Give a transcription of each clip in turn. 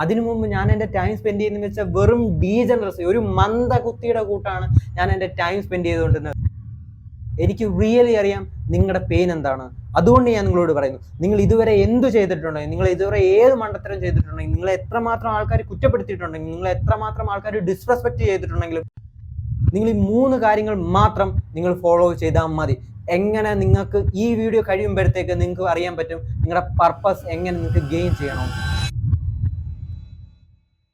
അതിനു മുമ്പ് ഞാൻ എൻ്റെ ടൈം സ്പെൻഡ് ചെയ്യുന്നത് വെച്ചാൽ വെറും ഡീജനറസി, ഒരു മന്ദകുത്തിയുടെ കൂട്ടാണ് ഞാൻ എൻ്റെ ടൈം സ്പെൻഡ് ചെയ്തുകൊണ്ടിരുന്നത്. എനിക്ക് റിയലി അറിയാം നിങ്ങളുടെ പെയിൻ എന്താണ്. അതുകൊണ്ട് ഞാൻ നിങ്ങളോട് പറയുന്നു, നിങ്ങൾ ഇതുവരെ എന്തു ചെയ്തിട്ടുണ്ടെങ്കിൽ, നിങ്ങൾ ഇതുവരെ ഏത് മണ്ടത്തരം ചെയ്തിട്ടുണ്ടെങ്കിൽ, നിങ്ങൾ എത്രമാത്രം ആൾക്കാർ കുറ്റപ്പെടുത്തിയിട്ടുണ്ടെങ്കിൽ, നിങ്ങൾ എത്രമാത്രം ആൾക്കാർ ഡിസ്റെസ്പെക്ട് ചെയ്തിട്ടുണ്ടെങ്കിലും, നിങ്ങൾ ഈ 3 കാര്യങ്ങൾ മാത്രം നിങ്ങൾ ഫോളോ ചെയ്താൽ മതി. എങ്ങനെ നിങ്ങൾക്ക് ഈ വീഡിയോ കഴിയുമ്പോഴത്തേക്ക് നിങ്ങൾക്ക് അറിയാൻ പറ്റും നിങ്ങളുടെ പർപ്പസ് എങ്ങനെ നിങ്ങൾക്ക് ഗെയിൻ ചെയ്യണം.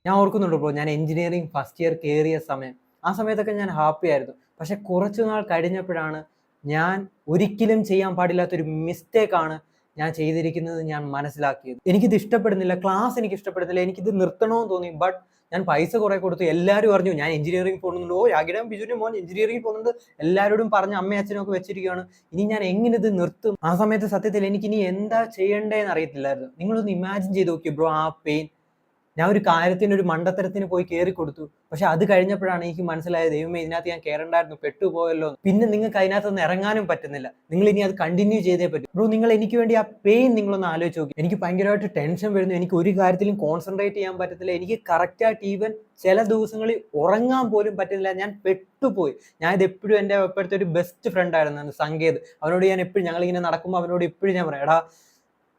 ഞാൻ ഓർക്കുന്നുണ്ട് ബ്രോ, ഞാൻ എഞ്ചിനീയറിംഗ് ഫസ്റ്റ് ഇയർ കയറിയ സമയം, ആ സമയത്തൊക്കെ ഞാൻ ഹാപ്പി ആയിരുന്നു. പക്ഷെ കുറച്ചു നാൾ കഴിഞ്ഞപ്പോഴാണ് ഞാൻ ഒരിക്കലും ചെയ്യാൻ പാടില്ലാത്തൊരു മിസ്റ്റേക്കാണ് ഞാൻ ചെയ്തിരിക്കുന്നത് ഞാൻ മനസ്സിലാക്കിയത്. എനിക്കിത് ഇഷ്ടപ്പെടുന്നില്ല, ക്ലാസ് എനിക്ക് ഇഷ്ടപ്പെടുന്നില്ല, എനിക്കിത് നിർത്തണമെന്ന് തോന്നി. ബട്ട് ഞാൻ പൈസ കുറെ കൊടുത്തു, എല്ലാവരും പറഞ്ഞു ഞാൻ എഞ്ചിനീയറിംഗ് പോകുന്നുണ്ട്, ഓ രാഗിരാം ബിജുവിന്റെ മോൻ എഞ്ചിനീയറിംഗ് പോകുന്നുണ്ട്, എല്ലാവരോടും പറഞ്ഞ് അമ്മയും അച്ഛനും ഒക്കെ വെച്ചിരിക്കുകയാണ്. ഇനി ഞാൻ എങ്ങനെ ഇത് നിർത്തും? ആ സമയത്ത് സത്യത്തിൽ എനിക്ക് ഇനി എന്താ ചെയ്യേണ്ടതെന്ന് അറിയത്തില്ലായിരുന്നു. നിങ്ങളൊന്ന് ഇമാജിൻ ചെയ്ത് നോക്കി ബ്രോ, ആ പെയിൻ. ഞാൻ ഒരു കാര്യത്തിന്, ഒരു മണ്ടത്തരത്തിന് പോയി കയറി കൊടുത്തു. പക്ഷെ അത് കഴിഞ്ഞപ്പോഴാണ് എനിക്ക് മനസ്സിലായത്, ദൈവമേ ഇതിനകത്ത് ഞാൻ കയറണ്ടായിരുന്നു, പെട്ടുപോയല്ലോ. പിന്നെ നിങ്ങൾക്ക് അതിനകത്ത് നിന്ന് ഇറങ്ങാനും പറ്റുന്നില്ല. നിങ്ങൾ ഇനി അത് കണ്ടിന്യൂ ചെയ്തേ പറ്റും. ബ്രോ, നിങ്ങൾ എനിക്ക് വേണ്ടി ആ പെയിൻ നിങ്ങളൊന്ന് ആലോചിച്ച് നോക്കി. എനിക്ക് ഭയങ്കരമായിട്ട് ടെൻഷൻ വരുന്നു, എനിക്ക് ഒരു കാര്യത്തിലും കോൺസെൻട്രേറ്റ് ചെയ്യാൻ പറ്റത്തില്ല, എനിക്ക് കറക്റ്റായിട്ട് ഈവൻ ചില ദിവസങ്ങളിൽ ഉറങ്ങാൻ പോലും പറ്റുന്നില്ല. ഞാൻ പെട്ടുപോയി. ഞാനിത് എപ്പോഴും എൻ്റെ ഇപ്പോഴത്തെ ഒരു ബെസ്റ്റ് ഫ്രണ്ട് ആയിരുന്നു സങ്കേത്. അവനോട് ഞാൻ എപ്പോഴും, ഞങ്ങളിങ്ങനെ നടക്കുമ്പോൾ അവനോട് എപ്പോഴും ഞാൻ പറയാം, എടാ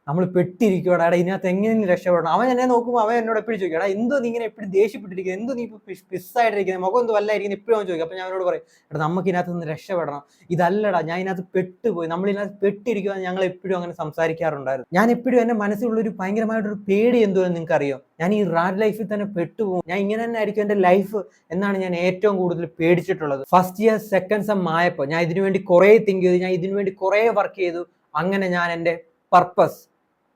നമ്മൾ പെട്ടിരിക്കുവാടാ, ഇതിനകത്ത് എങ്ങനെ രക്ഷപ്പെടണം. അവൻ എന്നെ നോക്കുമ്പോൾ അവൻ എന്നോട് എപ്പോഴും ചോദിക്കും, എടാ എന്തോ നീ ഇങ്ങനെ എപ്പോഴും ദേഷ്യപ്പെട്ടിരിക്കുന്നത്, എന്തോ നീ ഇപ്പോൾ പിസ്സായിട്ടിരിക്കുന്നത്, മുഖം എന്തോ വല്ലായിരിക്കുന്നത്, എപ്പോഴും അവൻ ചോദിക്കും. അപ്പം ഞാൻ അവനോട് പറയും, എടാ നമുക്ക് ഇതിനകത്ത് നിന്ന് രക്ഷപ്പെടണം, ഇതല്ലടാ ഞാൻ ഇതിനകത്ത് പെട്ടുപോയി, നമ്മളിതിനകത്ത് പെട്ടിരിക്കുക. ഞങ്ങൾ എപ്പോഴും അങ്ങനെ സംസാരിക്കാറുണ്ടായിരുന്നു. ഞാൻ എപ്പോഴും എൻ്റെ മനസ്സിലുള്ളൊരു ഭയങ്കരമായിട്ടൊരു പേടി എന്തുവെന്ന് നിങ്ങൾക്ക് അറിയോ? ഞാൻ ഈ റാഡ് ലൈഫിൽ തന്നെ പെട്ടുപോകും, ഞാൻ ഇങ്ങനെ തന്നെ ആയിരിക്കും എൻ്റെ ലൈഫ് എന്നാണ് ഞാൻ ഏറ്റവും കൂടുതൽ പേടിച്ചിട്ടുള്ളത്. ഫസ്റ്റ് ഇയർ സെക്കൻഡ് സെം ആയപ്പോൾ ഞാൻ ഇതിനു വേണ്ടി കുറേ തിങ്ക് ചെയ്തു, ഞാൻ ഇതിനു വേണ്ടി കുറേ വർക്ക് ചെയ്തു. അങ്ങനെ ഞാൻ എൻ്റെ പർപ്പസ്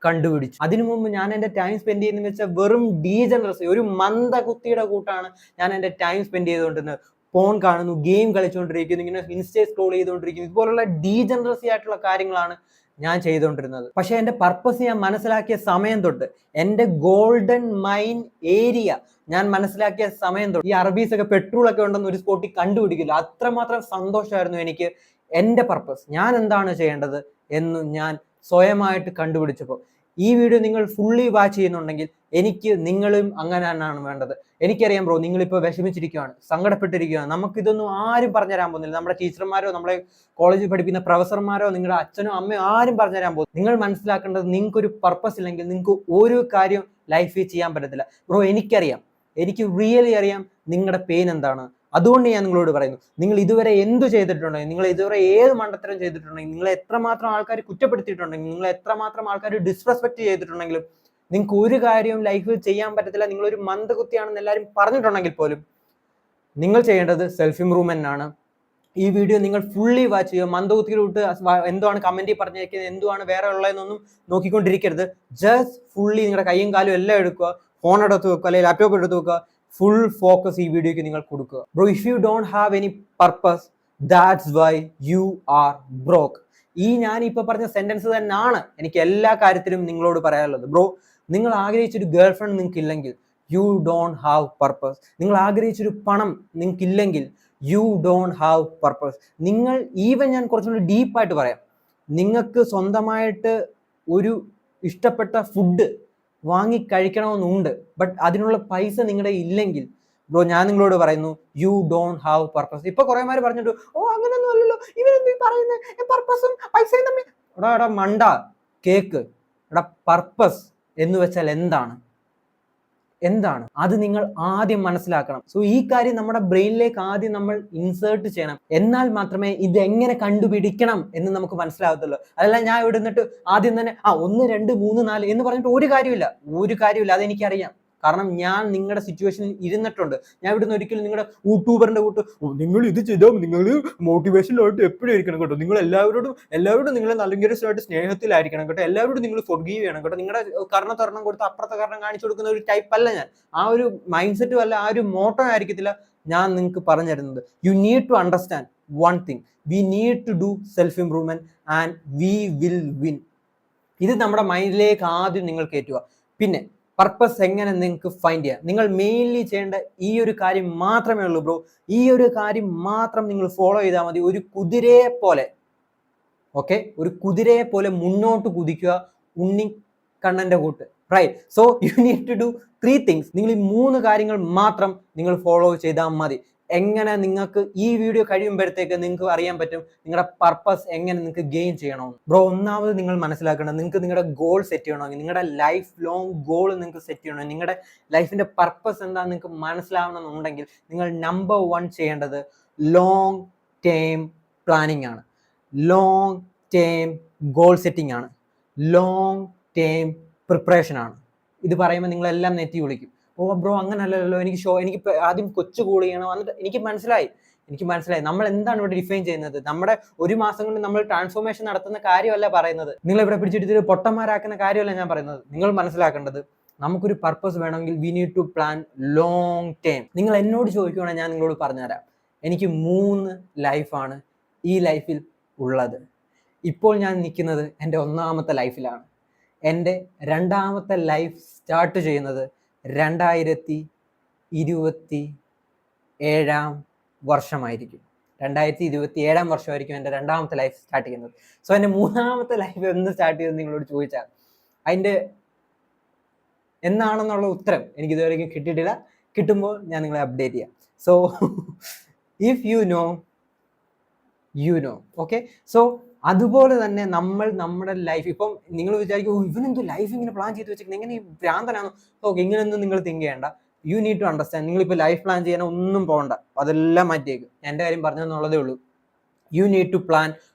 കണ്ടുപിടിച്ചു. അതിനു മുമ്പ് ഞാൻ എൻ്റെ ടൈം സ്പെൻഡ് ചെയ്യുന്നത് വെച്ചാൽ വെറും ഡീജനറസി, ഒരു മന്ദകുത്തിയുടെ കൂട്ടാണ് ഞാൻ എൻ്റെ ടൈം സ്പെൻഡ് ചെയ്തുകൊണ്ടിരുന്നത്. ഫോൺ കാണുന്നു, ഗെയിം കളിച്ചുകൊണ്ടിരിക്കുന്നു, ഇങ്ങനെ ഇൻസ്റ്റേ സ്ക്രോൾ ചെയ്തുകൊണ്ടിരിക്കുന്നു, ഇതുപോലുള്ള ഡീജനറസി ആയിട്ടുള്ള കാര്യങ്ങളാണ് ഞാൻ ചെയ്തുകൊണ്ടിരുന്നത്. പക്ഷെ എൻ്റെ പർപ്പസ് ഞാൻ മനസ്സിലാക്കിയ സമയം തൊട്ട്, എൻ്റെ ഗോൾഡൻ മൈൻ ഏരിയ ഞാൻ മനസ്സിലാക്കിയ സമയം തൊട്ട്, ഈ അറബീസ് ഒക്കെ പെട്രോൾ ഒക്കെ ഉണ്ടെന്ന് ഒരു സ്പോട്ടിൽ കണ്ടുപിടിക്കില്ല, അത്രമാത്രം സന്തോഷമായിരുന്നു എനിക്ക് എൻ്റെ പർപ്പസ്, ഞാൻ എന്താണ് ചെയ്യേണ്ടത് എന്ന് ഞാൻ സ്വയമായിട്ട് കണ്ടുപിടിച്ചപ്പോൾ. ഈ വീഡിയോ നിങ്ങൾ ഫുള്ളി വാച്ച് ചെയ്യുന്നുണ്ടെങ്കിൽ എനിക്ക് നിങ്ങളും അങ്ങനെ തന്നെയാണ് വേണ്ടത്. എനിക്കറിയാം ബ്രോ, നിങ്ങളിപ്പോൾ വിഷമിച്ചിരിക്കുകയാണ്, സങ്കടപ്പെട്ടിരിക്കുകയാണ്. നമുക്കിതൊന്നും ആരും പറഞ്ഞുതരാൻ പോകുന്നില്ല. നമ്മുടെ ടീച്ചർമാരോ, നമ്മളെ കോളേജിൽ പഠിപ്പിക്കുന്ന പ്രൊഫസർമാരോ, നിങ്ങളുടെ അച്ഛനോ അമ്മയോ ആരും പറഞ്ഞുതരാൻ പോകും. നിങ്ങൾ മനസ്സിലാക്കേണ്ടത്, നിങ്ങൾക്കൊരു പർപ്പസ് ഇല്ലെങ്കിൽ നിങ്ങൾക്ക് ഒരു കാര്യം ലൈഫിൽ ചെയ്യാൻ പറ്റത്തില്ല. ബ്രോ, എനിക്കറിയാം, എനിക്ക് റിയലി അറിയാം നിങ്ങളുടെ പെയിൻ എന്താണ്. അതുകൊണ്ട് ഞാൻ നിങ്ങളോട് പറയുന്നു, നിങ്ങൾ ഇതുവരെ എന്തു ചെയ്തിട്ടുണ്ടെങ്കിൽ, നിങ്ങൾ ഇതുവരെ ഏത് മണ്ടത്തരം ചെയ്തിട്ടുണ്ടെങ്കിൽ, നിങ്ങൾ എത്രമാത്രം ആൾക്കാർ കുറ്റപ്പെടുത്തിയിട്ടുണ്ടെങ്കിൽ, നിങ്ങൾ എത്രമാത്രം ആൾക്കാർ ഡിസ്റെസ്പെക്ട് ചെയ്തിട്ടുണ്ടെങ്കിലും, നിങ്ങൾക്ക് ഒരു കാര്യവും ലൈഫിൽ ചെയ്യാൻ പറ്റത്തില്ല, നിങ്ങളൊരു മന്ദകുത്തിയാണെന്ന് എല്ലാവരും പറഞ്ഞിട്ടുണ്ടെങ്കിൽ പോലും, നിങ്ങൾ ചെയ്യേണ്ടത് സെൽഫ് ഇംപ്രൂവ്മെന്റ് ആണ്. ഈ വീഡിയോ നിങ്ങൾ ഫുള്ളി വാച്ച് ചെയ്യുക. മന്ദകുത്തിയിലോട്ട് എന്തുവാണ് കമന്റിൽ പറഞ്ഞിരിക്കുന്നത്, എന്തുവാണ് വേറെ ഉള്ളതെന്നൊന്നും നോക്കിക്കൊണ്ടിരിക്കരുത്. ജസ്റ്റ് ഫുള്ളി നിങ്ങളുടെ കൈയും കാലും എല്ലാം എടുക്കുക, ഫോൺ എടുത്ത് വെക്കുക, അല്ലെങ്കിൽ ലാപ്ടോപ്പ് എടുത്ത് വെക്കുക. ഫുൾ ഫോക്കസ് ഈ വീഡിയോക്ക് നിങ്ങൾ കൊടുക്കുക. Bro, if you don't have any purpose, that's why you are broke. ഈ ഞാൻ ഇപ്പൊ പറഞ്ഞ സെന്റൻസ് തന്നെയാണ് എനിക്ക് എല്ലാ കാര്യത്തിലും നിങ്ങളോട് പറയാനുള്ളത്. ബ്രോ, നിങ്ങൾ ആഗ്രഹിച്ചൊരു ഗേൾ ഫ്രണ്ട് നിങ്ങൾക്ക് ഇല്ലെങ്കിൽ, യു ഡോണ്ട് ഹാവ് പർപ്പസ്. നിങ്ങൾ ആഗ്രഹിച്ചൊരു പണം നിങ്ങൾക്ക് ഇല്ലെങ്കിൽ, യു ഡോണ്ട് ഹാവ് പർപ്പസ്. നിങ്ങൾ ഈവൻ ഞാൻ കുറച്ചുകൂടി ഡീപ്പായിട്ട് പറയാം, നിങ്ങൾക്ക് സ്വന്തമായിട്ട് ഒരു ഇഷ്ടപ്പെട്ട ഫുഡ് വാങ്ങി കഴിക്കണമെന്നുണ്ട്, ബട്ട് അതിനുള്ള പൈസ നിങ്ങളുടെ ഇല്ലെങ്കിൽ, ബ്രോ ഞാൻ നിങ്ങളോട് പറയുന്നു, യു ഡോണ്ട് ഹാവ് പർപ്പസ്. ഇപ്പൊ കുറെ പേര് പറഞ്ഞിട്ട്, ഓ അങ്ങനെയൊന്നും അല്ലല്ലോ ഇവരെന്ത് പറയുന്നത്, പർപ്പസും പൈസയും തമ്മിൽ. എടാ മണ്ട കേക്ക്, എടാ പർപ്പസ് എന്ന് വെച്ചാൽ എന്താണ് അത് നിങ്ങൾ ആദ്യം മനസ്സിലാക്കണം. സോ ഈ കാര്യം നമ്മുടെ ബ്രെയിനിലേക്ക് ആദ്യം നമ്മൾ ഇൻസേർട്ട് ചെയ്യണം. എന്നാൽ മാത്രമേ ഇത് എങ്ങനെ കണ്ടുപിടിക്കണം എന്ന് നമുക്ക് മനസ്സിലാകത്തുള്ളൂ. അതല്ല ഞാൻ ഇവിടെ നിന്നിട്ട് ആദ്യം തന്നെ 1 2 3 4 എന്ന് പറഞ്ഞിട്ട് ഒരു കാര്യമില്ല. അതെനിക്കറിയാം. കാരണം ഞാൻ നിങ്ങളുടെ സിറ്റുവേഷനിൽ ഇരുന്നിട്ടുണ്ട്. ഞാൻ ഇവിടുന്ന് ഒരിക്കലും നിങ്ങളുടെ യൂട്യൂബറിന്റെ കൂട്ട് നിങ്ങൾ ഇത് ചെയ്താൽ നിങ്ങൾ മോട്ടിവേഷനിലായിട്ട് എപ്പോഴും ഇരിക്കണം കേട്ടോ, നിങ്ങൾ എല്ലാവരോടും നിങ്ങൾ നല്ലൊരു സ്നേഹത്തിലായിരിക്കണം കേട്ടോ, എല്ലാവരോടും നിങ്ങൾ ഫൊർഗീവ് ചെയ്യണം കേട്ടോ, നിങ്ങളുടെ കർണത്തൊരെണ്ണം കൊടുത്ത് അപ്പുറത്തെ കർണം കാണിച്ചു കൊടുക്കുന്ന ഒരു ടൈപ്പ് അല്ല ഞാൻ. ആ ഒരു മൈൻഡ് സെറ്റും അല്ല, ആ ഒരു മോട്ടോ ആയിരിക്കത്തില്ല ഞാൻ നിങ്ങൾക്ക് പറഞ്ഞു തരുന്നത്. You need to understand one thing, we need to do self improvement and we will win. ഇത് നമ്മുടെ മൈൻഡിലേക്ക് ആദ്യം നിങ്ങൾ കയറ്റുക. പിന്നെ പർപ്പസ് എങ്ങനെ നിങ്ങൾക്ക് ഫൈൻഡ് ചെയ്യാം, നിങ്ങൾ മെയിൻലി ചെയ്യേണ്ട ഈ ഒരു കാര്യം മാത്രമേ ഉള്ളൂ ബ്രോ. ഈ ഒരു കാര്യം മാത്രം നിങ്ങൾ ഫോളോ ചെയ്താൽ മതി. ഒരു കുതിരയെ പോലെ മുന്നോട്ട് കുതിക്കുക, ഉണ്ണിക്കണ്ണന്റെ കൂട്ട്. Right? So you need to do 3 things. നിങ്ങൾ ഈ 3 കാര്യങ്ങൾ മാത്രം നിങ്ങൾ ഫോളോ ചെയ്താൽ മതി. എങ്ങനെ നിങ്ങൾക്ക് ഈ വീഡിയോ കഴിയുമ്പോഴത്തേക്ക് നിങ്ങൾക്ക് അറിയാൻ പറ്റും നിങ്ങളുടെ പർപ്പസ് എങ്ങനെ നിങ്ങൾക്ക് ഗെയിൻ ചെയ്യണമെന്ന്. ബ്രോ, ഒന്നാമത് നിങ്ങൾ മനസ്സിലാക്കണം, നിങ്ങൾക്ക് നിങ്ങളുടെ ഗോൾ സെറ്റ് ചെയ്യണമെങ്കിൽ, നിങ്ങളുടെ ലൈഫ് ലോങ് ഗോൾ നിങ്ങൾക്ക് സെറ്റ് ചെയ്യണമെങ്കിൽ, നിങ്ങളുടെ ലൈഫിന്റെ പർപ്പസ് എന്താണെന്ന് നിങ്ങൾക്ക് മനസ്സിലാവണമെന്നുണ്ടെങ്കിൽ നിങ്ങൾ നമ്പർ 1 ചെയ്യേണ്ടത് ലോങ് ടേം പ്ലാനിങ് ആണ്, ലോങ് ടേം ഗോൾ സെറ്റിംഗ് ആണ്, ലോങ് ടേം പ്രിപ്പറേഷൻ ആണ്. ഇത് പറയുമ്പോൾ നിങ്ങളെല്ലാം നെറ്റി വിളിക്കും, ഓ ബ്രോ അങ്ങനല്ലല്ലോ, എനിക്ക് ആദ്യം കൊച്ചു കൂൾ ചെയ്യണം. എന്നിട്ട് എനിക്ക് മനസ്സിലായി നമ്മൾ എന്താണ് ഇവിടെ ഡിഫൈൻ ചെയ്യുന്നത്. നമ്മുടെ 1 മാസം കൊണ്ട് നമ്മൾ ട്രാൻസ്ഫോർമേഷൻ നടത്തുന്ന കാര്യമല്ല പറയുന്നത്, നിങ്ങൾ ഇവിടെ പിടിച്ചിട്ട് പൊട്ടന്മാരാക്കുന്ന കാര്യമല്ല ഞാൻ പറയുന്നത്. നിങ്ങൾ മനസ്സിലാക്കേണ്ടത് നമുക്കൊരു പർപ്പസ് വേണമെങ്കിൽ we need to plan long term. നിങ്ങൾ എന്നോട് ചോദിക്കുകയാണെങ്കിൽ ഞാൻ നിങ്ങളോട് പറഞ്ഞുതരാം. എനിക്ക് 3 ലൈഫാണ് ഈ ലൈഫിൽ ഉള്ളത്. ഇപ്പോൾ ഞാൻ നിൽക്കുന്നത് എൻ്റെ 1ാമത്തെ ലൈഫിലാണ്. എൻ്റെ 2ാമത്തെ ലൈഫ് സ്റ്റാർട്ട് ചെയ്യുന്നത് 2027 വർഷമായിരിക്കും. 2027 വർഷമായിരിക്കും എൻ്റെ 2ാമത്തെ ലൈഫ് സ്റ്റാർട്ട് ചെയ്യുന്നത്. സോ എൻ്റെ 3ാമത്തെ ലൈഫ് എന്ന് സ്റ്റാർട്ട് ചെയ്തെന്ന് നിങ്ങളോട് ചോദിച്ചാൽ അതിൻ്റെ എന്നാണെന്നുള്ള ഉത്തരം എനിക്ക് ഇതുവരെയും കിട്ടിയിട്ടില്ല. കിട്ടുമ്പോൾ ഞാൻ നിങ്ങളെ അപ്ഡേറ്റ് ചെയ്യാം. So if you know okay. So അതുപോലെ തന്നെ നമ്മൾ നമ്മുടെ ലൈഫ്, ഇപ്പം നിങ്ങൾ വിചാരിക്കും ഇവനെന്തോ ലൈഫ് ഇങ്ങനെ പ്ലാൻ ചെയ്ത് വെച്ചിരിക്കുന്നത്, എങ്ങനെ ഈ ഭ്രാന്തനാണോ? ഓക്കെ, ഇങ്ങനെയൊന്നും നിങ്ങൾ തിങ്ക് ചെയ്യേണ്ട. You need to understand. നിങ്ങളിപ്പോൾ ലൈഫ് പ്ലാൻ ചെയ്യാൻ ഒന്നും പോകണ്ട, അതെല്ലാം മാറ്റിയേക്ക്. എൻ്റെ കാര്യം പറഞ്ഞെന്നുള്ളതേ ഉള്ളൂ. You need to plan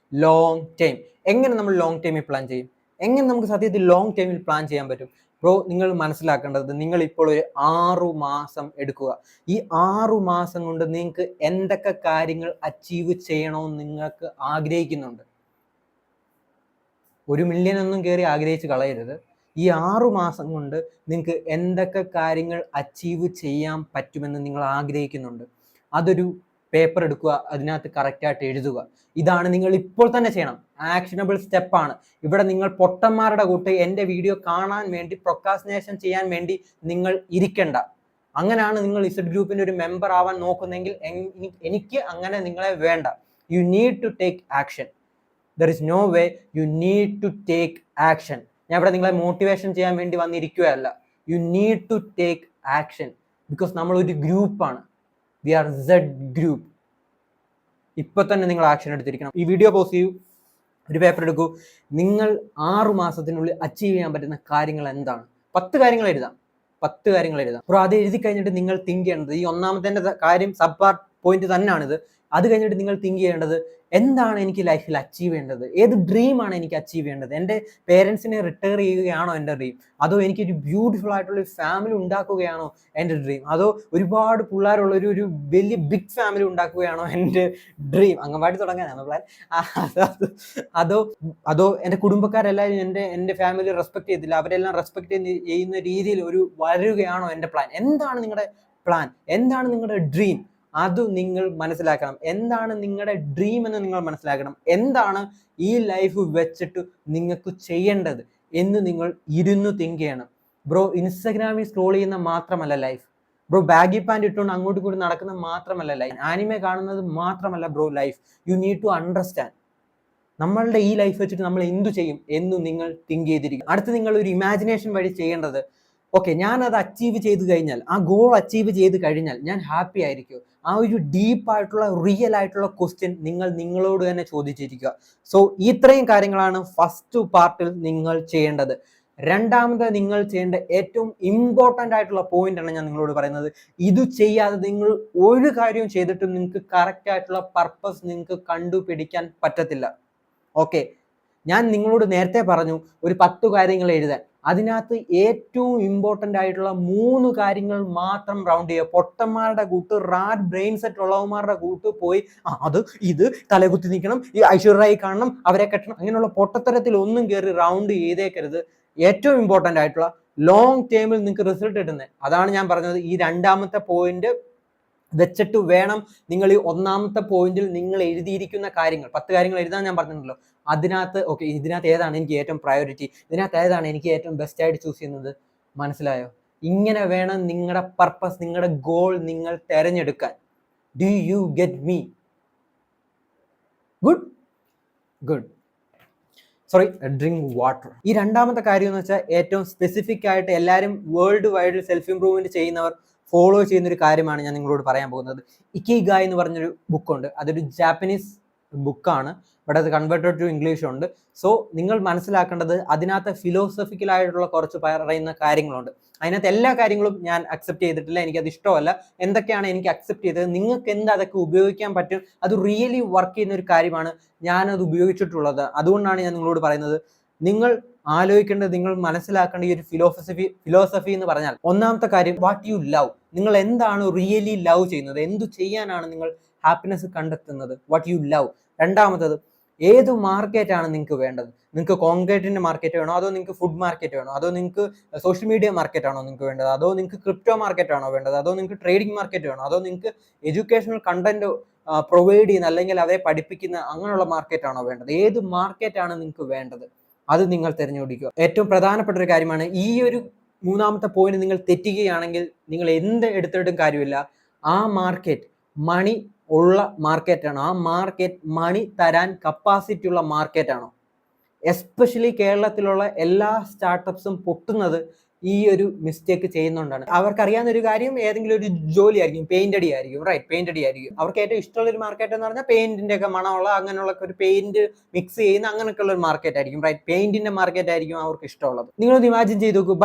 long time. എങ്ങനെ നമ്മൾ ലോങ് ടൈമിൽ പ്ലാൻ ചെയ്യും? എങ്ങനെ നമുക്ക് സത്യത്തിൽ ലോങ് ടൈമിൽ പ്ലാൻ ചെയ്യാൻ പറ്റും? ബ്രോ, നിങ്ങൾ മനസ്സിലാക്കേണ്ടത് നിങ്ങൾ ഇപ്പോൾ ഒരു 6 മാസം എടുക്കുക. ഈ 6 മാസം കൊണ്ട് നിങ്ങൾക്ക് എന്തൊക്കെ കാര്യങ്ങൾ അച്ചീവ് ചെയ്യണമെന്ന് നിങ്ങൾക്ക് ആഗ്രഹിക്കുന്നുണ്ട്. 1 മില്യൺ ഒന്നും കയറി ആഗ്രഹിച്ച് കളയരുത്. ഈ 6 മാസം കൊണ്ട് നിങ്ങൾക്ക് എന്തൊക്കെ കാര്യങ്ങൾ അച്ചീവ് ചെയ്യാൻ പറ്റുമെന്ന് നിങ്ങൾ ആഗ്രഹിക്കുന്നുണ്ട്. അതൊരു പേപ്പർ എടുക്കുക, അതിനകത്ത് കറക്റ്റായിട്ട് എഴുതുക. ഇതാണ് നിങ്ങൾ ഇപ്പോൾ തന്നെ ചെയ്യണം. ആക്ഷനബിൾ സ്റ്റെപ്പാണ്. ഇവിടെ നിങ്ങൾ പൊട്ടന്മാരുടെ കൂട്ട് എൻ്റെ വീഡിയോ കാണാൻ വേണ്ടി പ്രൊക്രാസ്റ്റിനേഷൻ ചെയ്യാൻ വേണ്ടി നിങ്ങൾ ഇരിക്കണ്ട. അങ്ങനെയാണ് നിങ്ങൾ ഇസഡ് ഗ്രൂപ്പിൻ്റെ ഒരു മെമ്പർ ആവാൻ നോക്കുന്നെങ്കിൽ എനിക്ക് അങ്ങനെ നിങ്ങളെ വേണ്ട. You need to take action. There is no way, you need to take action. ഞാൻ ഇവിടെ നിങ്ങളെ മോട്ടിവേഷൻ ചെയ്യാൻ വേണ്ടി വന്നിരിക്കുകയല്ല. You need to take action. Because നമ്മളൊരു ഗ്രൂപ്പാണ്. We are said group. ഇപ്പൊ തന്നെ നിങ്ങൾ ആക്ഷൻ എടുത്തിരിക്കണം. ഈ വീഡിയോ പോസ് ചെയ്യൂ, ഒരു പേപ്പർ എടുക്കൂ. നിങ്ങൾ 6 മാസത്തിനുള്ളിൽ അച്ചീവ് ചെയ്യാൻ പറ്റുന്ന കാര്യങ്ങൾ എന്താണ്? 10 കാര്യങ്ങൾ എഴുതാം. 10 കാര്യങ്ങൾ എഴുതാം. അപ്പോൾ അത് എഴുതി കഴിഞ്ഞിട്ട് നിങ്ങൾ തിങ്ക് ചെയ്യേണ്ടത്, ഈ 1ാമത്തെ കാര്യം സബ് പാർട്ട് പോയിന്റ് തന്നെയാണിത്. അത് കഴിഞ്ഞിട്ട് നിങ്ങൾ തിങ്ക് ചെയ്യേണ്ടത്, എന്താണ് എനിക്ക് ലൈഫിൽ അച്ചീവ് ചെയ്യേണ്ടത്? ഏത് ഡ്രീമാണ് എനിക്ക് അച്ചീവ് ചെയ്യേണ്ടത്? എൻ്റെ പേരൻസിനെ റിട്ടയർ ചെയ്യുകയാണോ എൻ്റെ ഡ്രീം? അതോ എനിക്കൊരു ബ്യൂട്ടിഫുൾ ആയിട്ടുള്ള ഒരു ഫാമിലി ഉണ്ടാക്കുകയാണോ എൻ്റെ ഡ്രീം? അതോ ഒരുപാട് പിള്ളേരുള്ള ഒരു വലിയ ബിഗ് ഫാമിലി ഉണ്ടാക്കുകയാണോ എൻ്റെ ഡ്രീം? അംഗൻവാടി തുടങ്ങാനാണ് പ്ലാൻ. അതോ എൻ്റെ കുടുംബക്കാരെല്ലാവരും എൻ്റെ ഫാമിലി റെസ്പെക്ട് ചെയ്തില്ല, അവരെല്ലാം റെസ്പെക്ട് ചെയ്യുന്ന രീതിയിൽ വളരുകയാണോ എൻ്റെ പ്ലാൻ? എന്താണ് നിങ്ങളുടെ പ്ലാൻ? എന്താണ് നിങ്ങളുടെ ഡ്രീം? അത് നിങ്ങൾ മനസ്സിലാക്കണം. എന്താണ് നിങ്ങളുടെ ഡ്രീം എന്ന് നിങ്ങൾ മനസ്സിലാക്കണം. എന്താണ് ഈ ലൈഫ് വെച്ചിട്ട് നിങ്ങൾക്ക് ചെയ്യേണ്ടത് എന്ന് നിങ്ങൾ ഇരുന്ന് തിങ്ക് ചെയ്യണം. ബ്രോ, ഇൻസ്റ്റഗ്രാമിൽ സ്ക്രോൾ ചെയ്യുന്ന മാത്രമല്ല ലൈഫ്. ബ്രോ, ബാഗി പാൻറ് ഇട്ടുകൊണ്ട് അങ്ങോട്ട് കൂടി നടക്കുന്ന മാത്രമല്ല ലൈഫ്. ആനിമെ കാണുന്നത് മാത്രമല്ല bro life. You need to understand. നമ്മളുടെ ഈ ലൈഫ് വെച്ചിട്ട് നമ്മൾ എന്തു ചെയ്യും എന്ന് നിങ്ങൾ തിങ്ക് ചെയ്തിരിക്കും. അടുത്ത് നിങ്ങൾ ഒരു ഇമാജിനേഷൻ വഴി ചെയ്യേണ്ടത്, ഓക്കെ, ഞാൻ അത് അച്ചീവ് ചെയ്ത് കഴിഞ്ഞാൽ, ആ ഗോൾ അച്ചീവ് ചെയ്ത് കഴിഞ്ഞാൽ ഞാൻ ഹാപ്പി ആയിരിക്കും. ആ ഒരു ഡീപ്പായിട്ടുള്ള റിയൽ ആയിട്ടുള്ള ക്വസ്റ്റ്യൻ നിങ്ങൾ നിങ്ങളോട് തന്നെ ചോദിച്ചിരിക്കുക. സോ ഇത്രയും കാര്യങ്ങളാണ് ഫസ്റ്റ് പാർട്ടിൽ നിങ്ങൾ ചെയ്യേണ്ടത്. 2ാമത് നിങ്ങൾ ചെയ്യേണ്ട ഏറ്റവും ഇമ്പോർട്ടൻ്റ് ആയിട്ടുള്ള പോയിന്റ് ആണ് ഞാൻ നിങ്ങളോട് പറയുന്നത്. ഇത് ചെയ്യാതെ നിങ്ങൾ ഒരു കാര്യവും ചെയ്തിട്ടും നിങ്ങൾക്ക് കറക്റ്റ് ആയിട്ടുള്ള പർപ്പസ് നിങ്ങൾക്ക് കണ്ടുപിടിക്കാൻ പറ്റത്തില്ല. ഓക്കെ, ഞാൻ നിങ്ങളോട് നേരത്തെ പറഞ്ഞു ഒരു 10 കാര്യങ്ങൾ എഴുതാൻ. അതിനകത്ത് ഏറ്റവും ഇമ്പോർട്ടൻ്റ് ആയിട്ടുള്ള 3 കാര്യങ്ങൾ മാത്രം റൗണ്ട് ചെയ്യുക. പൊട്ടന്മാരുടെ കൂട്ട്, റാറ്റ് ബ്രെയിൻ സെറ്റ് ഉള്ളവന്മാരുടെ കൂട്ട് പോയി അത് ഇത് തലകുത്തി നിൽക്കണം, ഈ ഐശ്വര്യായി കാണണം, അവരെ കെട്ടണം, അങ്ങനെയുള്ള പൊട്ടത്തരത്തിൽ ഒന്നും കയറി റൗണ്ട് ചെയ്തേക്കരുത്. ഏറ്റവും ഇമ്പോർട്ടൻ്റ് ആയിട്ടുള്ള ലോങ് ടേമിൽ നിങ്ങൾക്ക് റിസൾട്ട് കിട്ടുന്നത്. അതാണ് ഞാൻ പറഞ്ഞത്. ഈ 2ാമത്തെ പോയിന്റ് വെച്ചിട്ട് വേണം നിങ്ങൾ ഈ 1ാമത്തെ പോയിന്റിൽ നിങ്ങൾ എഴുതിയിരിക്കുന്ന കാര്യങ്ങൾ, 10 കാര്യങ്ങൾ എഴുതാൻ ഞാൻ പറഞ്ഞിട്ടുണ്ടല്ലോ. അതിനകത്ത് ഓക്കെ, ഇതിനകത്ത് ഏതാണ് എനിക്ക് ഏറ്റവും പ്രയോറിറ്റി, ഇതിനകത്ത് ഏതാണ് എനിക്ക് ഏറ്റവും ബെസ്റ്റ് ആയിട്ട് ചൂസ് ചെയ്യുന്നത്? മനസ്സിലായോ? ഇങ്ങനെ വേണം നിങ്ങളുടെ പർപ്പസ്, നിങ്ങളുടെ ഗോൾ നിങ്ങൾ തിരഞ്ഞെടുക്കാൻ. Do you get me? Good. Drink water. ഈ രണ്ടാമത്തെ കാര്യം എന്ന് വെച്ചാൽ ഏറ്റവും സ്പെസിഫിക് ആയിട്ട് എല്ലാവരും വേൾഡ് വൈഡിൽ സെൽഫ് ഇംപ്രൂവ്മെന്റ് ചെയ്യുന്നവർ ഫോളോ ചെയ്യുന്ന ഒരു കാര്യമാണ് ഞാൻ നിങ്ങളോട് പറയാൻ പോകുന്നത്. ഇക്കിഗായ് എന്ന് പറഞ്ഞൊരു ബുക്കുണ്ട്. അതൊരു ജാപ്പനീസ് ബുക്കാണ്, ബട്ട് അത് കൺവേർട്ടഡ് ടു ഇംഗ്ലീഷ് ഉണ്ട്. സോ നിങ്ങൾ മനസ്സിലാക്കേണ്ടത് അതിനകത്ത് ഫിലോസഫിക്കൽ ആയിട്ടുള്ള കുറച്ച് പറയുന്ന കാര്യങ്ങളുണ്ട്. അതിനകത്ത് എല്ലാ കാര്യങ്ങളും ഞാൻ അക്സെപ്റ്റ് ചെയ്തിട്ടില്ല, എനിക്കത് ഇഷ്ടമല്ല. എന്തൊക്കെയാണ് എനിക്ക് അക്സെപ്റ്റ് ചെയ്തത്, നിങ്ങൾക്ക് എന്ത് അതൊക്കെ ഉപയോഗിക്കാൻ പറ്റും, അത് റിയലി വർക്ക് ചെയ്യുന്ന ഒരു കാര്യമാണ്, ഞാനത് ഉപയോഗിച്ചിട്ടുള്ളത്. അതുകൊണ്ടാണ് ഞാൻ നിങ്ങളോട് പറയുന്നത്. നിങ്ങൾ ആലോചിക്കേണ്ടത്, നിങ്ങൾ മനസ്സിലാക്കേണ്ട ഈ ഒരു ഫിലോസഫി എന്ന് പറഞ്ഞാൽ, ഒന്നാമത്തെ കാര്യം വാട്ട് യു ലവ്. നിങ്ങൾ എന്താണ് റിയലി ലവ് ചെയ്യുന്നത്, എന്തു ചെയ്യാനാണ് നിങ്ങൾ ഹാപ്പിനെസ് കണ്ടെത്തുന്നത്, വാട്ട് യു ലവ്. രണ്ടാമത്തത്, ഏത് മാർക്കറ്റാണ് നിങ്ങൾക്ക് വേണ്ടത്. നിങ്ങൾക്ക് കോൺക്രീറ്റിന്റെ മാർക്കറ്റ് വേണോ, അതോ നിങ്ങൾക്ക് ഫുഡ് മാർക്കറ്റ് വേണോ, അതോ നിങ്ങൾക്ക് സോഷ്യൽ മീഡിയ മാർക്കറ്റ് ആണോ നിങ്ങൾക്ക് വേണ്ടത്, അതോ നിങ്ങൾക്ക് ക്രിപ്റ്റോ മാർക്കറ്റ് ആണോ വേണ്ടത്, അതോ നിങ്ങൾക്ക് ട്രേഡിംഗ് മാർക്കറ്റ് വേണോ, അതോ നിങ്ങൾക്ക് എഡ്യൂക്കേഷണൽ കണ്ടന്റ് പ്രൊവൈഡ് ചെയ്യുന്ന അല്ലെങ്കിൽ അവരെ പഠിപ്പിക്കുന്ന അങ്ങനെയുള്ള മാർക്കറ്റ് ആണോ വേണ്ടത്. ഏത് മാർക്കറ്റാണ് നിങ്ങൾക്ക് വേണ്ടത്, അത് നിങ്ങൾ തിരഞ്ഞെടുക്കുക. ഏറ്റവും പ്രധാനപ്പെട്ട ഒരു കാര്യമാണ്. ഈ ഒരു മൂന്നാമത്തെ പോയിന്റ് നിങ്ങൾ തെറ്റുകയാണെങ്കിൽ നിങ്ങൾ എന്ത് എടുത്തിട്ടും കാര്യമില്ല. ആ മാർക്കറ്റ് മണി ഉള്ള മാർക്കറ്റാണോ, ആ മാർക്കറ്റ് മണി തരാൻ കപ്പാസിറ്റി ഉള്ള മാർക്കറ്റാണോ. എസ്പെഷ്യലി കേരളത്തിലുള്ള എല്ലാ സ്റ്റാർട്ടപ്സും പൊട്ടുന്നത് ഈ ഒരു മിസ്റ്റേക്ക് ചെയ്യുന്നതുകൊണ്ടാണ്. അവർക്കറിയാവുന്ന ഒരു കാര്യം ഏതെങ്കിലും ഒരു ജോലി ആയിരിക്കും, പെയിന്റ് അടി ആയിരിക്കും, റൈറ്റ്, പെയിന്റ് അടി ആയിരിക്കും. അവർക്ക് ഏറ്റവും ഇഷ്ടമുള്ള ഒരു മാർക്കറ്റ് എന്ന് പറഞ്ഞാൽ പെയിന്റിന്റെ ഒക്കെ മണമുള്ള അങ്ങനെയുള്ള ഒരു പെയിന്റ് മിക്സ് ചെയ്യുന്ന അങ്ങനെയൊക്കെ ഉള്ള ഒരു മാർക്കറ്റ് ആയിരിക്കും, റൈറ്റ്. പെയിന്റിന്റെ മാർക്കറ്റ് ആയിരിക്കും അവർക്ക് ഇഷ്ടമുള്ളത്. നിങ്ങളൊന്ന് ഇമാജിൻ ചെയ്ത് നോക്കൂ.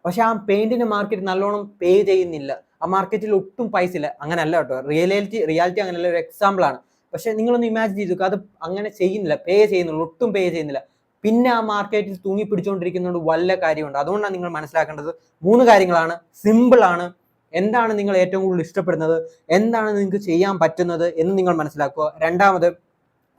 പക്ഷെ ആ പെയിന്റിന്റെ മാർക്കറ്റ് നല്ലോണം പേ ചെയ്യുന്നില്ല, ആ മാർക്കറ്റിൽ ഒട്ടും പൈസ ഇല്ല. അങ്ങനല്ല കേട്ടോ, റിയാലിറ്റി അങ്ങനെയല്ല, ഒരു എക്സാമ്പിൾ ആണ്. പക്ഷെ നിങ്ങളൊന്ന് ഇമാജിൻ ചെയ്ത് നോക്കുക, അത് അങ്ങനെ ചെയ്യുന്നില്ല, പേ ചെയ്യുന്നുള്ളൂ, ഒട്ടും പേ ചെയ്യുന്നില്ല. പിന്നെ ആ മാർക്കറ്റിൽ തൂങ്ങി പിടിച്ചുകൊണ്ടിരിക്കുന്നതുകൊണ്ട് വല്ല കാര്യമുണ്ട്. അതുകൊണ്ടാണ് നിങ്ങൾ മനസ്സിലാക്കേണ്ടത് 3 കാര്യങ്ങളാണ്, സിമ്പിൾ ആണ്. എന്താണ് നിങ്ങൾ ഏറ്റവും കൂടുതൽ ഇഷ്ടപ്പെടുന്നത്, എന്താണ് നിങ്ങൾക്ക് ചെയ്യാൻ പറ്റുന്നത് എന്ന് നിങ്ങൾ മനസ്സിലാക്കുക. രണ്ടാമത്,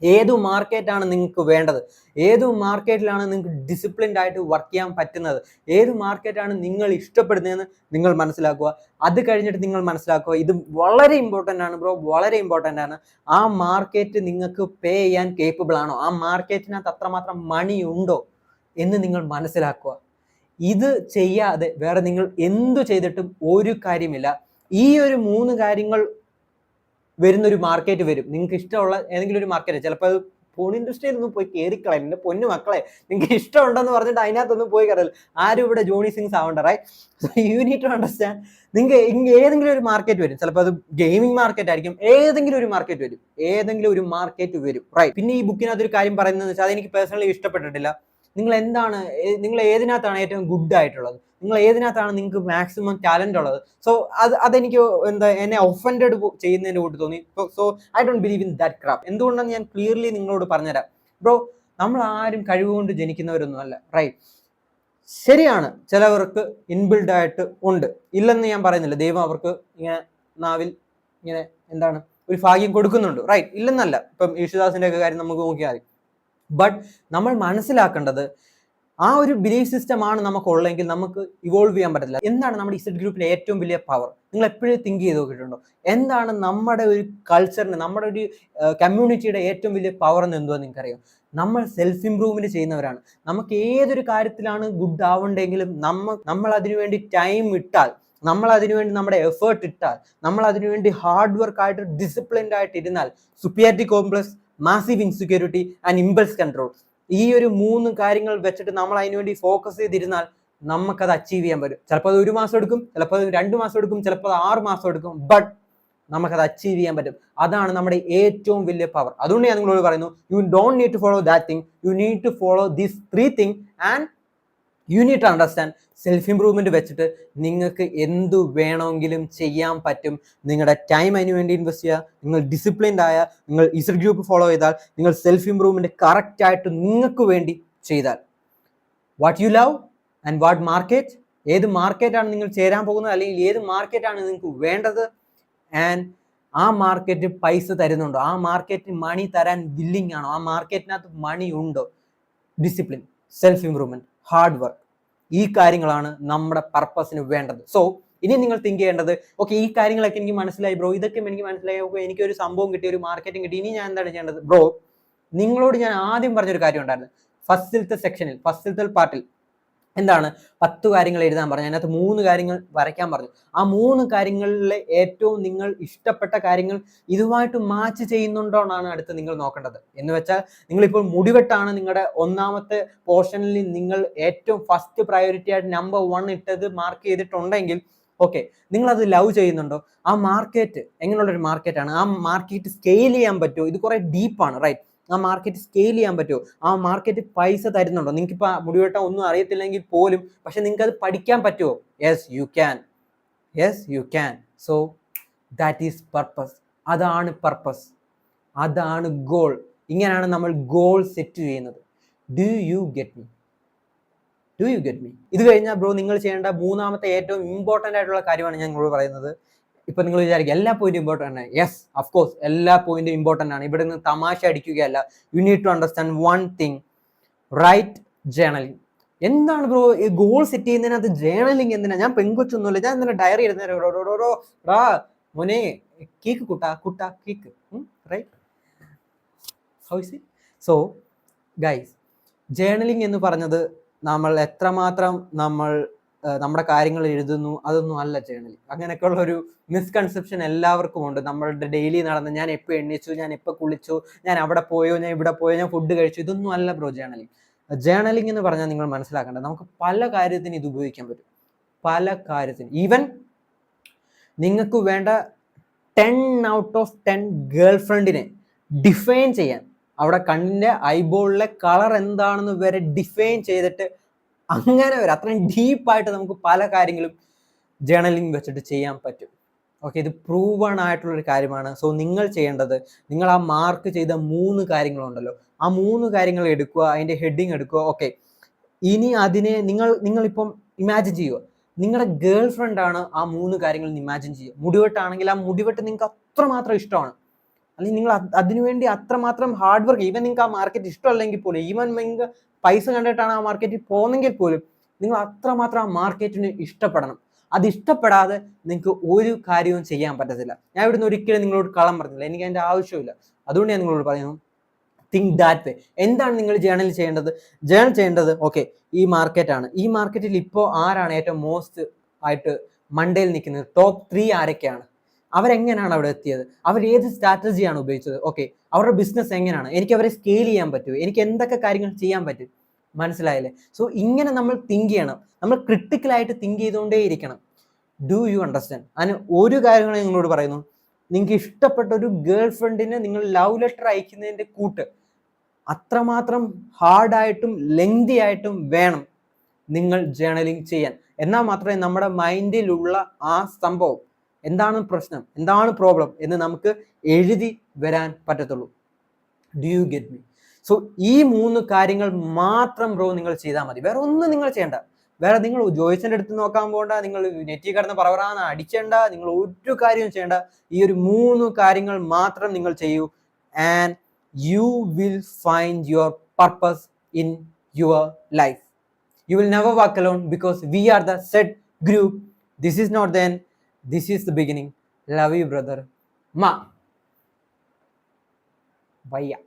ഏതു മാർക്കറ്റാണ് നിങ്ങൾക്ക് വേണ്ടത്, ഏതു മാർക്കറ്റിലാണ് നിങ്ങൾക്ക് ഡിസിപ്ലിൻഡ് ആയിട്ട് വർക്ക് ചെയ്യാൻ പറ്റുന്നത്, ഏത് മാർക്കറ്റാണ് നിങ്ങൾ ഇഷ്ടപ്പെടുന്നതെന്ന് നിങ്ങൾ മനസ്സിലാക്കുക. അത് കഴിഞ്ഞിട്ട് നിങ്ങൾ മനസ്സിലാക്കുക, ഇത് വളരെ ഇമ്പോർട്ടൻ്റ് ആണ് ബ്രോ, വളരെ ഇമ്പോർട്ടൻ്റ് ആണ്. ആ മാർക്കറ്റ് നിങ്ങൾക്ക് പേ ചെയ്യാൻ കേപ്പബിൾ ആണോ, ആ മാർക്കറ്റിനകത്ത് അത്രമാത്രം മണി ഉണ്ടോ എന്ന് നിങ്ങൾ മനസ്സിലാക്കുക. ഇത് ചെയ്യാതെ വേറെ നിങ്ങൾ എന്തു ചെയ്തിട്ടും ഒരു കാര്യമില്ല. ഈ ഒരു 3 കാര്യങ്ങൾ വരുന്നൊരു മാർക്കറ്റ് വരും. നിങ്ങൾക്ക് ഇഷ്ടമുള്ള ഏതെങ്കിലും ഒരു മാർക്കറ്റ്, ചിലപ്പോൾ അത് ഫോൺ ഇൻഡസ്ട്രിയിൽ ഒന്നും പോയി കയറിക്കളയും. എൻ്റെ പൊന്നു മക്കളെ, നിങ്ങൾക്ക് ഇഷ്ടമുണ്ടെന്ന് പറഞ്ഞിട്ട് അതിനകത്തൊന്നും പോയി കയറില്ല. ആരും ഇവിടെ ജോണി സിങ്സ് ആവണ്ട, right. So you need to understand. നിങ്ങൾക്ക് ഏതെങ്കിലും ഒരു മാർക്കറ്റ് വരും, ചിലപ്പോൾ അത് ഗെയിമിംഗ് മാർക്കറ്റ് ആയിരിക്കും, ഏതെങ്കിലും ഒരു മാർക്കറ്റ് വരും, റൈറ്റ്. പിന്നെ ഈ ബുക്കിനകത്തൊരു കാര്യം പറയുന്നത് വെച്ചാൽ അതെനിക്ക് പേഴ്സണലി ഇഷ്ടപ്പെട്ടിട്ടില്ല. നിങ്ങൾ ഏതിനകത്താണ് ഏറ്റവും ഗുഡ് ആയിട്ടുള്ളത്, നിങ്ങൾ ഏതിനകത്താണ് നിങ്ങൾക്ക് മാക്സിമം ടാലന്റ് ഉള്ളത്. സോ അതെനിക്ക് എന്നെ ഒഫൻഡഡ് ചെയ്യുന്നതിന്റെ കൂട്ട് തോന്നി. So I don't believe in that crap. എന്തുകൊണ്ടാണ് ഞാൻ ക്ലിയർലി നിങ്ങളോട് പറഞ്ഞുതരാം. ബ്രോ, നമ്മൾ ആരും കഴിവുകൊണ്ട് ജനിക്കുന്നവരൊന്നും അല്ല, റൈറ്റ്. ശരിയാണ്, ചിലവർക്ക് ഇൻബിൽഡ് ആയിട്ട് ഉണ്ട്, ഇല്ലെന്ന് ഞാൻ പറയുന്നില്ല. ദൈവം അവർക്ക് ഇങ്ങനെ നാവിൽ ഇങ്ങനെ ഒരു ഭാഗ്യം കൊടുക്കുന്നുണ്ട്, റൈറ്റ്, ഇല്ലെന്നല്ല. ഇപ്പം യേശുദാസിന്റെ ഒക്കെ കാര്യം നമുക്ക് നോക്കിയാൽ മതി. ബട്ട് നമ്മൾ മനസ്സിലാക്കേണ്ടത്, ആ ഒരു ബിലീഫ് സിസ്റ്റം ആണ് നമുക്കുള്ളെങ്കിൽ നമുക്ക് ഇവോൾവ് ചെയ്യാൻ പറ്റില്ല. എന്താണ് നമ്മുടെ ഇസഡ് ഗ്രൂപ്പിന്റെ ഏറ്റവും വലിയ പവർ, നിങ്ങൾ എപ്പോഴും തിങ്ക് ചെയ്ത് നോക്കിയിട്ടുണ്ടോ? എന്താണ് നമ്മുടെ ഒരു കൾച്ചറിന്, നമ്മുടെ ഒരു കമ്മ്യൂണിറ്റിയുടെ ഏറ്റവും വലിയ പവർ എന്ന് എന്തുവാ നിങ്ങൾക്കറിയാം? നമ്മൾ സെൽഫ് ഇംപ്രൂവ്മെന്റ് ചെയ്യുന്നവരാണ്. നമുക്ക് ഏതൊരു കാര്യത്തിലാണ് ഗുഡ് ആവണ്ടെങ്കിലും നമ്മൾ അതിനുവേണ്ടി ടൈം ഇട്ടാൽ, നമ്മൾ അതിനുവേണ്ടി നമ്മുടെ എഫേർട്ട് ഇട്ടാൽ, നമ്മൾ അതിനുവേണ്ടി ഹാർഡ് വർക്ക് ആയിട്ട് ഡിസിപ്ലിൻഡ് ആയിട്ട് ഇരുന്നാൽ, superiority complex, massive insecurity and impulse control, ഈ ഒരു 3 കാര്യങ്ങൾ വെച്ചിട്ട് നമ്മൾ അതിനുവേണ്ടി ഫോക്കസ് ചെയ്തിരുന്നാൽ നമുക്കത് അച്ചീവ് ചെയ്യാൻ പറ്റും. ചിലപ്പോൾ അത് 1 മാസം എടുക്കും, ചിലപ്പോൾ അത് 2 മാസം എടുക്കും, ചിലപ്പോൾ 6 മാസം എടുക്കും, ബട്ട് നമുക്കത് അച്ചീവ് ചെയ്യാൻ പറ്റും. അതാണ് നമ്മുടെ ഏറ്റവും വലിയ പവർ. അതുകൊണ്ട് ഞാൻ നിങ്ങളോട് പറയുന്നു, you don't need to follow that thing, you need to follow these 3 thing and you need to understand. Self improvement വെച്ചിട്ട് നിങ്ങൾക്ക് എന്തു വേണമെങ്കിലും ചെയ്യാൻ പറ്റും. നിങ്ങളുടെ ടൈം അതിന് വേണ്ടി ഇൻവെസ്റ്റ് ചെയ്യുക, നിങ്ങൾ ഡിസിപ്ലിൻഡ് ആയ, നിങ്ങൾ ഇസഡ് ഗ്രൂപ്പ് ഫോളോ ചെയ്താൽ, നിങ്ങൾ സെൽഫ് ഇംപ്രൂവ്മെന്റ് കറക്റ്റ് ആയിട്ട് നിങ്ങൾക്ക് വേണ്ടി ചെയ്താൽ, what you love and what market, ഏത് മാർക്കറ്റാണ് നിങ്ങൾ ചേരാൻ പോകുന്നത്, അല്ലെങ്കിൽ ഏത് മാർക്കറ്റാണ് നിങ്ങൾക്ക് വേണ്ടത്, ആൻഡ് ആ മാർക്കറ്റ് പൈസ തരുന്നുണ്ടോ, ആ മാർക്കറ്റ് മണി തരാൻ വില്ലിങ് ആണോ, ആ മാർക്കറ്റിനകത്ത് മണി ഉണ്ടോ, discipline, self improvement, hard work, ഈ കാര്യങ്ങളാണ് നമ്മുടെ പർപ്പസിന് വേണ്ടത്. സോ ഇനി നിങ്ങൾ തിങ്ക് ചെയ്യേണ്ടത്, ഓക്കെ, ഈ കാര്യങ്ങളൊക്കെ എനിക്ക് മനസ്സിലായി ബ്രോ, ഇതൊക്കെ എനിക്ക് മനസ്സിലായി, ഓക്കെ, എനിക്കൊരു സംഭവം കിട്ടി, ഒരു മാർക്കറ്റിംഗ് കിട്ടി, ഇനി ഞാൻ എന്താണ് ചെയ്യേണ്ടത്? ബ്രോ, നിങ്ങളോട് ഞാൻ ആദ്യം പറഞ്ഞൊരു കാര്യം ഉണ്ടായിരുന്നു. ഫസ്റ്റിലത്തെ പാർട്ടിൽ എന്താണ് 10 കാര്യങ്ങൾ എഴുതാൻ പറഞ്ഞു, അതിനകത്ത് 3 കാര്യങ്ങൾ വരയ്ക്കാൻ പറഞ്ഞു. ആ 3 കാര്യങ്ങളിലെ ഏറ്റവും നിങ്ങൾ ഇഷ്ടപ്പെട്ട കാര്യങ്ങൾ ഇതുമായിട്ട് മാച്ച് ചെയ്യുന്നുണ്ടോ എന്നാണ് അടുത്ത് നിങ്ങൾ നോക്കേണ്ടത്. എന്ന് വെച്ചാൽ നിങ്ങളിപ്പോൾ മുടിവെട്ടാണ് നിങ്ങളുടെ ഒന്നാമത്തെ പോർഷനിൽ നിങ്ങൾ ഏറ്റവും ഫസ്റ്റ് പ്രയോറിറ്റി ആയിട്ട് നമ്പർ 1 ഇട്ടത് മാർക്ക് ചെയ്തിട്ടുണ്ടെങ്കിൽ ഓക്കെ, നിങ്ങളത് ലവ് ചെയ്യുന്നുണ്ടോ? ആ മാർക്കറ്റ് എങ്ങനെയുള്ളൊരു മാർക്കറ്റാണ്, ആ മാർക്കറ്റ് സ്കെയിൽ ചെയ്യാൻ പറ്റുമോ? ഇത് കുറെ ഡീപ്പാണ്, റൈറ്റ്? ആ മാർക്കറ്റ് സ്കെയിൽ ചെയ്യാൻ പറ്റുമോ? ആ മാർക്കറ്റ് പൈസ തരുന്നുണ്ടോ? നിങ്ങൾക്ക് ഇപ്പൊ മുടിവെട്ടാൻ ഒന്നും അറിയത്തില്ലെങ്കിൽ പോലും പക്ഷെ നിങ്ങൾക്ക് അത് പഠിക്കാൻ പറ്റുമോ? Yes you can, yes you can. So that is purpose. അതാണ് പർപ്പസ്, അതാണ് ഗോൾ. ഇങ്ങനെയാണ് നമ്മൾ ഗോൾ സെറ്റ് ചെയ്യുന്നത്. Do you get me? Do you get me? ഇത് കഴിഞ്ഞാൽ ബ്രോ നിങ്ങൾ ചെയ്യേണ്ട മൂന്നാമത്തെ ഏറ്റവും ഇമ്പോർട്ടൻ്റ് ആയിട്ടുള്ള കാര്യമാണ് ഞാൻ നിങ്ങളോട് പറയുന്നത്. ഇപ്പൊ നിങ്ങൾ വിചാരിക്കും എല്ലാ പോയിന്റും ഇമ്പോർട്ടൻ്റ് ആണ്. യെസ്, ഓഫ് കോഴ്സ് എല്ലാ പോയിന്റും ഇമ്പോർട്ടൻ്റ് ആണ്. ഇവിടെ നിന്ന് തമാശ അടിക്കുകയല്ല. You need to understand one thing, write journaling. എന്താണ് ബ്രോ ഈ ഗോൾ സെറ്റ് ചെയ്യുന്നതിനകത്ത് ജേർണലിംഗ് എന്തിനാ? ഞാൻ പെൺകൊച്ചൊന്നുമില്ല, ഞാൻ എന്തിനാ ഡയറി എഴുതുന്നേരാ മോനെ, കേക്ക് കുട്ട cake, right? How is it? So guys, journaling എന്ന് പറഞ്ഞത് നമ്മൾ എത്രമാത്രം നമ്മുടെ കാര്യങ്ങൾ എഴുതുന്നു അതൊന്നും അല്ല ജേർണലിംഗ്. അങ്ങനെയൊക്കെയുള്ള ഒരു മിസ്കൺസെപ്ഷൻ എല്ലാവർക്കും ഉണ്ട്. നമ്മളുടെ ഡെയിലി നടന്ന് ഞാൻ എപ്പോൾ എണ്ണിച്ചു, ഞാൻ എപ്പോൾ കുളിച്ചു, ഞാൻ അവിടെ പോയോ, ഞാൻ ഇവിടെ പോയോ, ഞാൻ ഫുഡ് കഴിച്ചു, ഇതൊന്നും അല്ല ബ്രോ ജേർണലിംഗ്. ജേർണലിംഗ് എന്ന് പറഞ്ഞാൽ നിങ്ങൾ മനസ്സിലാക്കേണ്ടത് നമുക്ക് പല കാര്യത്തിന് ഇത് ഉപയോഗിക്കാൻ പറ്റും. പല കാര്യത്തിന്. ഈവൻ നിങ്ങൾക്ക് വേണ്ട 10 out of 10 ഗേൾ ഫ്രണ്ടിനെ ഡിഫൈൻ ചെയ്യാൻ, അവിടെ കണ്ണിന്റെ ഐബോളിലെ കളർ എന്താണെന്ന് വരെ ഡിഫൈൻ ചെയ്തിട്ട് അങ്ങനെ വരെ അത്രയും ഡീപ്പായിട്ട് നമുക്ക് പല കാര്യങ്ങളും ജേർണലിംഗ് വെച്ചിട്ട് ചെയ്യാൻ പറ്റും. ഓക്കെ, ഇത് പ്രൂവൺ ആയിട്ടുള്ളൊരു കാര്യമാണ്. സോ നിങ്ങൾ ചെയ്യേണ്ടത്, നിങ്ങൾ ആ മാർക്ക് ചെയ്ത 3 കാര്യങ്ങളുണ്ടല്ലോ, ആ 3 കാര്യങ്ങൾ എടുക്കുക, അതിന്റെ ഹെഡിങ് എടുക്കുക. ഓക്കെ, ഇനി അതിനെ നിങ്ങളിപ്പം ഇമാജിൻ ചെയ്യുക, നിങ്ങളുടെ ഗേൾ ഫ്രണ്ട് ആണ് ആ 3 കാര്യങ്ങൾ ഇമാജിൻ ചെയ്യുക. മുടിവെട്ടാണെങ്കിൽ ആ മുടിവെട്ട് നിങ്ങൾക്ക് അത്രമാത്രം ഇഷ്ടമാണ്, അല്ലെങ്കിൽ നിങ്ങൾ അതിനുവേണ്ടി അത്രമാത്രം ഹാർഡ് വർക്ക്. ഈവൻ നിങ്ങൾക്ക് ആ മാർക്കറ്റ് ഇഷ്ടമല്ലെങ്കിൽ പോലും, ഈവൻ നിങ്ങൾക്ക് പൈസ കണ്ടിട്ടാണ് ആ മാർക്കറ്റിൽ പോകുന്നെങ്കിൽ പോലും നിങ്ങൾ അത്രമാത്രം ആ മാർക്കറ്റിന് ഇഷ്ടപ്പെടണം. അത് ഇഷ്ടപ്പെടാതെ നിങ്ങൾക്ക് ഒരു കാര്യവും ചെയ്യാൻ പറ്റത്തില്ല. ഞാൻ ഇവിടുന്ന് ഒരിക്കലും നിങ്ങളോട് കള്ളം പറഞ്ഞില്ല, എനിക്ക് അതിൻ്റെ ആവശ്യമില്ല. അതുകൊണ്ട് ഞാൻ നിങ്ങളോട് പറയുന്നു, തിങ്ക് ദാറ്റ് വേ. എന്താണ് നിങ്ങൾ ജേർണൽ ചെയ്യേണ്ടത്? ജേർണൽ ചെയ്യേണ്ടത് ഓക്കെ, ഈ മാർക്കറ്റാണ്, ഈ മാർക്കറ്റിൽ ഇപ്പോൾ ആരാണ് ഏറ്റവും മോസ്റ്റ് ആയിട്ട് മണ്ടയിൽ നിൽക്കുന്നത്, ടോപ്പ് 3 ആരൊക്കെയാണ്, അവരെങ്ങനെയാണ് അവിടെ എത്തിയത്, അവർ ഏത് സ്ട്രാറ്റജിയാണ് ഉപയോഗിച്ചത്, ഓക്കെ, അവരുടെ ബിസിനസ് എങ്ങനെയാണ്, എനിക്ക് അവരെ സ്കെയിൽ ചെയ്യാൻ പറ്റുമോ, എനിക്ക് എന്തൊക്കെ കാര്യങ്ങൾ ചെയ്യാൻ പറ്റും, മനസ്സിലായില്ലേ? സോ ഇങ്ങനെ നമ്മൾ തിങ്ക് ചെയ്യണം, നമ്മൾ ക്രിട്ടിക്കലായിട്ട് തിങ്ക് ചെയ്തുകൊണ്ടേ ഇരിക്കണം. Do you understand? അതിന് ഒരു കാര്യങ്ങൾ നിങ്ങളോട് പറയുന്നു, നിങ്ങൾക്ക് ഇഷ്ടപ്പെട്ട ഒരു ഗേൾ ഫ്രണ്ടിന് നിങ്ങൾ ലവ് ലെറ്റർ അയക്കുന്നതിൻ്റെ കൂട്ട് അത്രമാത്രം ഹാർഡായിട്ടും ലെങ്തി ആയിട്ടും വേണം നിങ്ങൾ ജേർണലിംഗ് ചെയ്യാൻ. എന്നാൽ മാത്രമേ നമ്മുടെ മൈൻഡിലുള്ള ആ സംഭവം, എന്താണ് പ്രശ്നം, എന്താണ് പ്രോബ്ലം എന്ന് നമുക്ക് എഴുതി വരാൻ പറ്റത്തുള്ളൂ. Do you get me? So ഈ 3 കാര്യങ്ങൾ മാത്രം ബ്രോ നിങ്ങൾ ചെയ്താൽ മതി. വേറെ ഒന്നും നിങ്ങൾ ചെയ്യണ്ട. വേറെ നിങ്ങൾ ജോയിസിന്റെ അടുത്ത് നോക്കാൻ പോകണ്ട, നിങ്ങൾ നെറ്റിൽ കിടന്ന് പറവറാന്ന് അടിച്ചേണ്ട, നിങ്ങൾ ഒരു കാര്യവും ചെയ്യണ്ട. ഈ ഒരു 3 കാര്യങ്ങൾ മാത്രം നിങ്ങൾ ചെയ്യൂ, and you will find your purpose in your life. You will never walk alone because we are the set group. This is not the end. This is the beginning. Love you, brother. Ma. Bye.